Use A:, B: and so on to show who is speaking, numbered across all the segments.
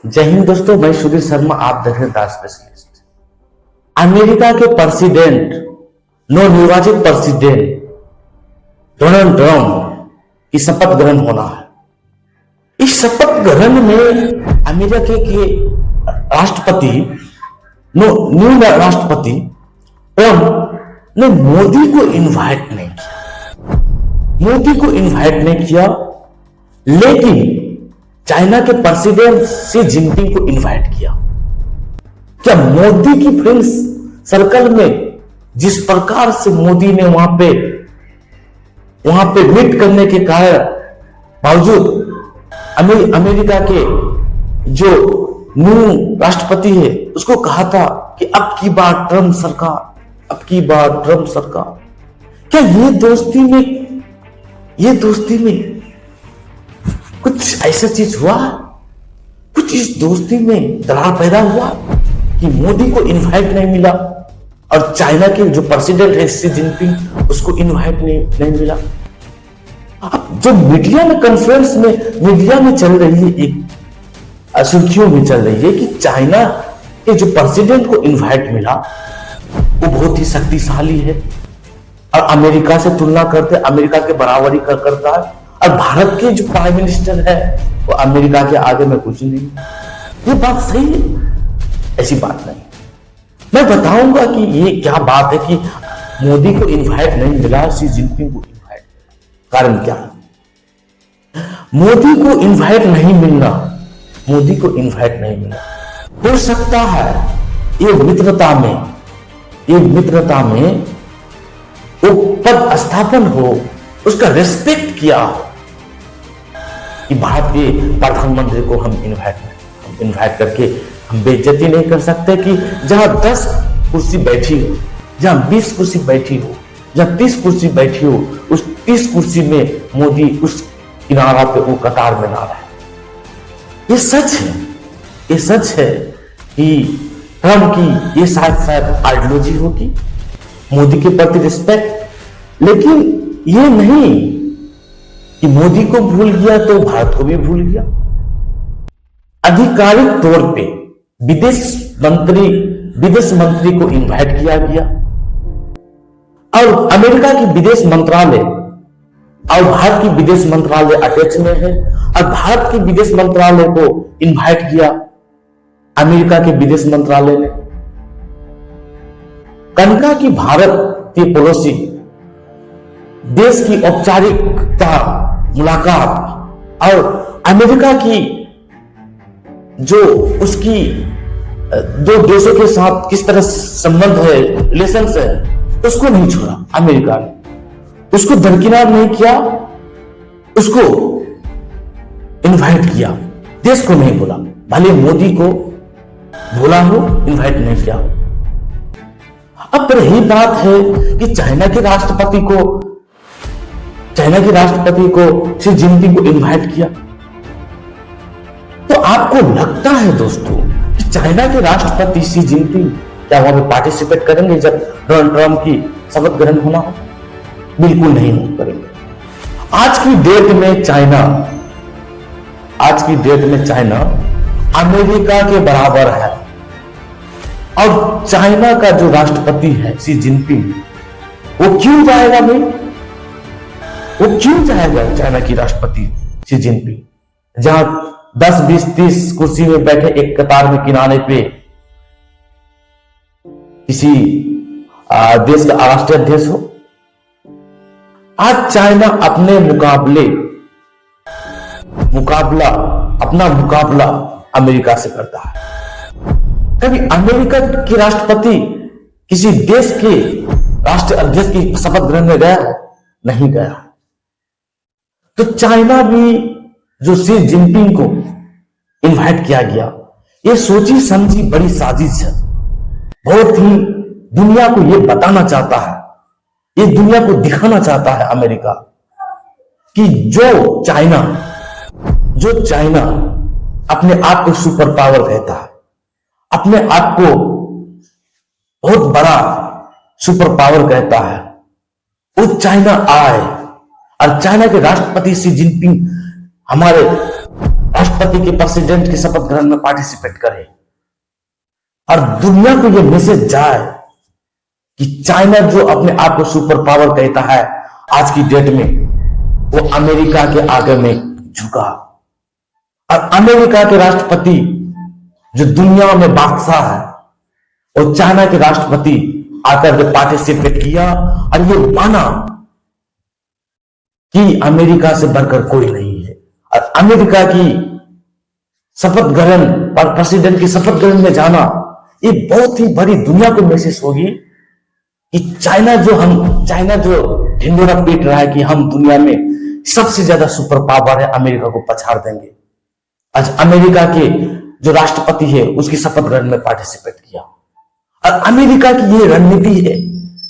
A: जय हिंद दोस्तों, मैं सुधीर शर्मा, आप देख रहे हैं द स्पेशलिस्ट। अमेरिका के प्रेसिडेंट, नवनिर्वाचित प्रेसिडेंट डोनाल्ड ट्रंप की शपथ ग्रहण होना है। इस शपथ ग्रहण में अमेरिका के राष्ट्रपति न्यू राष्ट्रपति ट्रंप ने मोदी को इनवाइट नहीं किया, लेकिन चाइना के प्रेसिडेंट शी जिनपिंग को इनवाइट किया। क्या मोदी की फ्रेंड सर्कल में जिस प्रकार से मोदी ने वहां पे मीट करने के कारण बावजूद अमेरिका के जो न्यू राष्ट्रपति है उसको कहा था कि अब की बार ट्रंप सरकार, क्या ये दोस्ती में कुछ ऐसा चीज हुआ, कुछ इस दोस्ती में दरार पैदा हुआ कि मोदी को इनवाइट नहीं मिला और चाइना के जो प्रेसिडेंट है शी जिनपिंग उसको इनवाइट नहीं मिला। अब जो मीडिया में कॉन्फ्रेंस में मीडिया में चल रही है, एक सुर्खियों में चल रही है कि चाइना के जो प्रेसिडेंट को इनवाइट मिला वो बहुत ही शक्तिशाली है और अमेरिका से तुलना करते अमेरिका के बराबरी करता है, और भारत के जो प्राइम मिनिस्टर है वो अमेरिका के आगे में कुछ नहीं। ये बात सही है? ऐसी बात नहीं। मैं बताऊंगा कि ये क्या बात है कि मोदी को इनवाइट नहीं मिला, शी जिनपिंग को इनवाइट। कारण क्या? मोदी को इनवाइट नहीं मिलना हो सकता है ये मित्रता में वो पद स्थापन हो, उसका रेस्पेक्ट किया हो कि भारत के प्रधानमंत्री को हम इनवाइट करके हम बेइज्जती नहीं कर सकते कि जहां 10 कुर्सी बैठी हो, जहां 20 कुर्सी बैठी हो, जहां 30 कुर्सी बैठी हो, उस 30 कुर्सी में मोदी उस किनारा पे वो कतार में ना रहे। ये सच है कि ट्रंप की ये शायद आइडियोलॉजी होगी, मोदी के प्रति रिस्पेक्ट, लेकिन ये नहीं कि मोदी को भूल गया तो भारत को भी भूल गया। आधिकारिक तौर पे विदेश मंत्री को इनवाइट किया गया और अमेरिका की विदेश मंत्रालय और भारत की विदेश मंत्रालय अटैच में है और भारत की विदेश मंत्रालय को इनवाइट किया अमेरिका के विदेश मंत्रालय ने। कनका की भारत की पड़ोसी देश की औपचारिकता मुलाकात और अमेरिका की जो उसकी दो देशों के साथ किस तरह संबंध है, रिलेशंस है, उसको नहीं छोड़ा अमेरिका ने, उसको दरकिनार नहीं किया, उसको इनवाइट किया, देश को नहीं बोला, भले मोदी को बोला हो, इनवाइट नहीं किया। अब रही बात है कि चाइना के राष्ट्रपति को शी जिनपिंग को इनवाइट किया, तो आपको लगता है दोस्तों कि चाइना के राष्ट्रपति शी जिनपिंग क्या वहां पे पार्टिसिपेट करेंगे जब डोनाल्ड ट्रंप की शपथ ग्रहण होना हो? बिल्कुल नहीं करेंगे। आज की डेट में चाइना अमेरिका के बराबर है और चाइना का जो राष्ट्रपति है शी जिनपिंग, वो क्यों जाएगा भाई? वो क्यों जाएगा चाइना की राष्ट्रपति शी जिनपिंग जहां 10, 20, 30 कुर्सी में बैठे एक कतार में किनारे पे किसी देश का राष्ट्रीय अध्यक्ष हो? आज चाइना अपने मुकाबला अमेरिका से करता है। कभी अमेरिका की राष्ट्रपति किसी देश के राष्ट्रीय अध्यक्ष की शपथ ग्रहण में गया है? नहीं गया। तो चाइना भी जो शी जिनपिंग को इनवाइट किया गया, ये सोची समझी बड़ी साजिश है। बहुत ही दुनिया को ये बताना चाहता है, ये दुनिया को दिखाना चाहता है अमेरिका कि जो चाइना अपने आप को सुपर पावर कहता है, अपने आप को बहुत बड़ा सुपर पावर कहता है, वो चाइना आए और चाइना के राष्ट्रपति शी जिनपिंग हमारे राष्ट्रपति के प्रेसिडेंट के शपथ ग्रहण में पार्टिसिपेट करे और दुनिया को यह मैसेज जाए कि चाइना जो अपने आप को सुपर पावर कहता है आज की डेट में, वो अमेरिका के आगे में झुका। और अमेरिका के राष्ट्रपति जो दुनिया में बादशाह है, और चाइना के राष्ट्रपति आकर के पार्टिसिपेट किया और ये माना कि अमेरिका से बढ़कर कोई नहीं है। और अमेरिका की शपथ ग्रहण और प्रेसिडेंट की शपथ ग्रहण में जाना, ये बहुत ही बड़ी दुनिया को मैसेज होगी कि चाइना जो ढिंढोरा पीट रहा है कि हम दुनिया में सबसे ज्यादा सुपर पावर है, अमेरिका को पछाड़ देंगे। आज अमेरिका के जो राष्ट्रपति है उसकी शपथ ग्रहण में पार्टिसिपेट किया। और अमेरिका की ये रणनीति है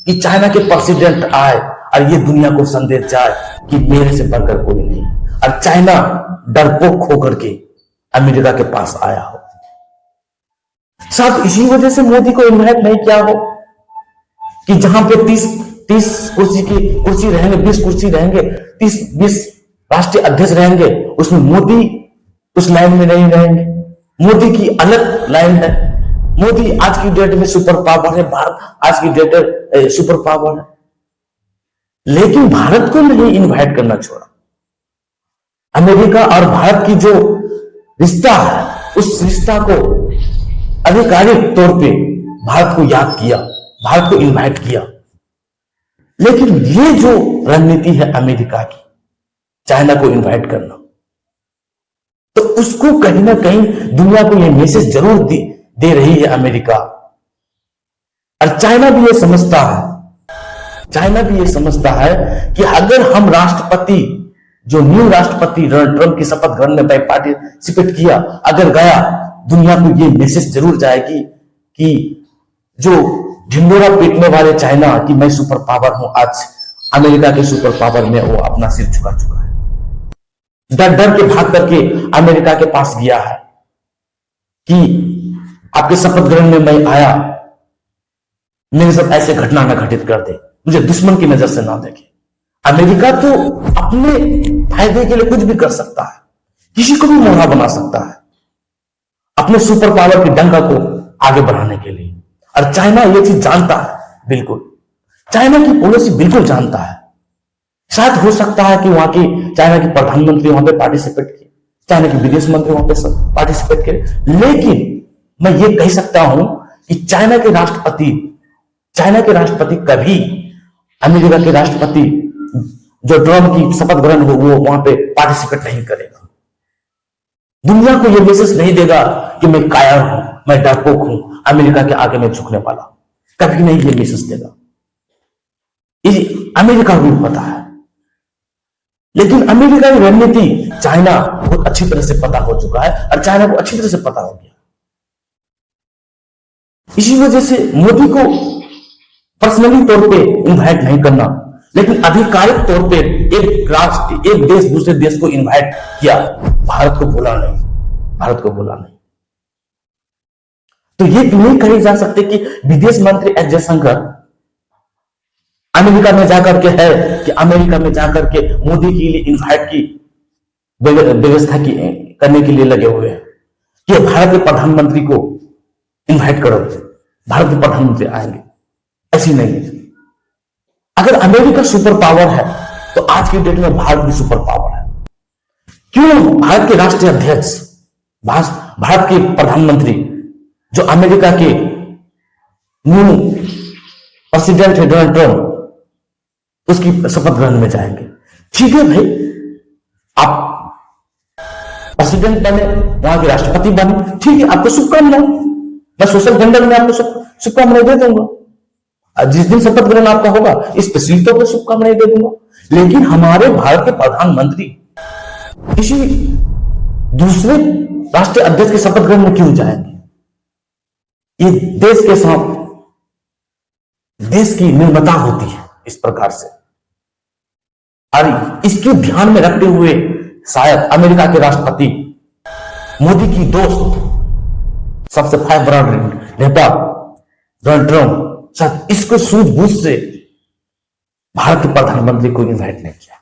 A: कि चाइना के प्रेसिडेंट आए और ये दुनिया को संदेश जाए कि मेरे से बढ़कर कोई नहीं। और चाइना डरपोक होकर के अमेरिका के पास आया हो। शायद इसी वजह से मोदी को इन्वाइट नहीं किया हो कि जहां पे 30 कुर्सी रहेंगे, 20 कुर्सी रहेंगे, 30-20 राष्ट्रीय अध्यक्ष रहेंगे, उसमें मोदी उस लाइन में नहीं रहेंगे। मोदी की अलग लाइन है। मोदी आज की डेट में सुपर पावर है, भारत आज की डेट सुपर पावर है, लेकिन भारत को नहीं इनवाइट करना छोड़ा। अमेरिका और भारत की जो रिश्ता है, उस रिश्ता को आधिकारिक तौर पे भारत को याद किया, भारत को इनवाइट किया। लेकिन ये जो रणनीति है अमेरिका की, चाइना को इनवाइट करना, तो उसको कहीं ना कहीं दुनिया को ये मैसेज जरूर दे रही है अमेरिका। और चाइना भी ये समझता है कि अगर हम राष्ट्रपति, जो न्यू राष्ट्रपति डोनाल्ड ट्रंप की शपथ ग्रहण में पार्टिसिपेट किया, अगर गया, दुनिया को ये मैसेज जरूर जाएगी कि जो ढिंडोरा पीटने वाले चाइना कि मैं सुपर पावर हूं, आज अमेरिका के सुपर पावर में वो अपना सिर झुका चुका है। डर के भाग करके अमेरिका के पास गया है कि आपके शपथ ग्रहण में मैं आया, मेरे साथ ऐसे घटना न घटित कर दे, मुझे दुश्मन की नजर से ना देखे। अमेरिका तो अपने फायदे के लिए कुछ भी कर सकता है, किसी को भी मोहरा बना सकता है अपने सुपर पावर की डंका को आगे बढ़ाने के लिए। और चाइना ये चीज जानता है, बिल्कुल चाइना की पॉलिसी बिल्कुल जानता है। शायद हो सकता है कि वहां की चाइना की प्रधानमंत्री वहां पे पार्टिसिपेट किए, चाइना के विदेश मंत्री वहां पे पार्टिसिपेट किए, लेकिन मैं ये कह सकता हूं कि चाइना के राष्ट्रपति कभी अमेरिका के राष्ट्रपति जो ट्रंप की शपथ ग्रहण हो वो वहां पे पार्टिसिपेट नहीं करेगा। दुनिया को यह मैसेज नहीं देगा कि मैं कायर हूं, मैं डरपोक हूं, अमेरिका के आगे में झुकने वाला, कभी नहीं ये मैसेज देगा। ये अमेरिका को पता है, लेकिन अमेरिका की रणनीति चाइना बहुत अच्छी तरह से पता हो चुका है और चाइना को अच्छी तरह से पता हो गया। इसी वजह से मोदी को पर्सनली तौर पे इनवाइट नहीं करना, लेकिन आधिकारिक तौर पे एक देश दूसरे देश को इनवाइट किया, भारत को बोला नहीं। तो ये नहीं कही जा सकते कि विदेश मंत्री एस जयशंकर अमेरिका में जाकर के है कि अमेरिका में जाकर के मोदी के लिए इनवाइट की व्यवस्था करने के लिए लगे हुए हैं कि भारत के प्रधानमंत्री को इनवाइट करो, भारत के प्रधानमंत्री आएंगे। ऐसी नहीं है। अगर अमेरिका सुपर पावर है तो आज की डेट में भारत भी सुपर पावर है। क्यों? भारत के राष्ट्रीय अध्यक्ष, भारत के प्रधानमंत्री जो अमेरिका के न्यू प्रेसिडेंट है डोनाल्ड ट्रंप, उसकी शपथ ग्रहण में जाएंगे। ठीक है भाई, आप प्रेसिडेंट बने, वहां के राष्ट्रपति बने, ठीक है, आपको शुभकामनाएं, मैं सोशल जेंडर में आपको शुभकामनाएं दे दूंगा। जिस दिन शपथ ग्रहण आपका होगा स्पेशली तौर पर शुभकामनाएं दे दूंगा। लेकिन हमारे भारत के प्रधानमंत्री किसी दूसरे राष्ट्रीय अध्यक्ष के शपथ ग्रहण में क्यों जाएंगे? ये देश के साथ देश की निर्ममता होती है इस प्रकार से। और इसके ध्यान में रखते हुए शायद अमेरिका के राष्ट्रपति मोदी की दोस्त सबसे फेवरेट नेता डोनाल्ड ट्रंप शायद इसको सूझबूझ से भारत के प्रधानमंत्री को इनवाइट नहीं किया।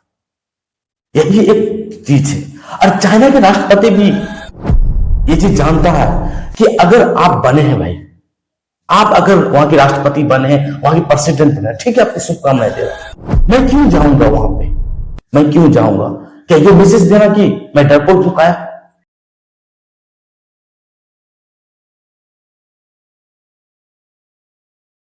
A: यही एक चीज है। और चाइना के राष्ट्रपति भी ये चीज जानता है कि अगर आप बने हैं भाई, आप अगर वहां के राष्ट्रपति बने हैं, वहां के प्रेसिडेंट बने, ठीक है, आपकी शुभकामनाएं दे रहा हूं। मैं क्यों जाऊंगा वहां पे, मैं क्यों जाऊंगा? क्या ये मैसेज देना कि मैं डरपोक चुका है?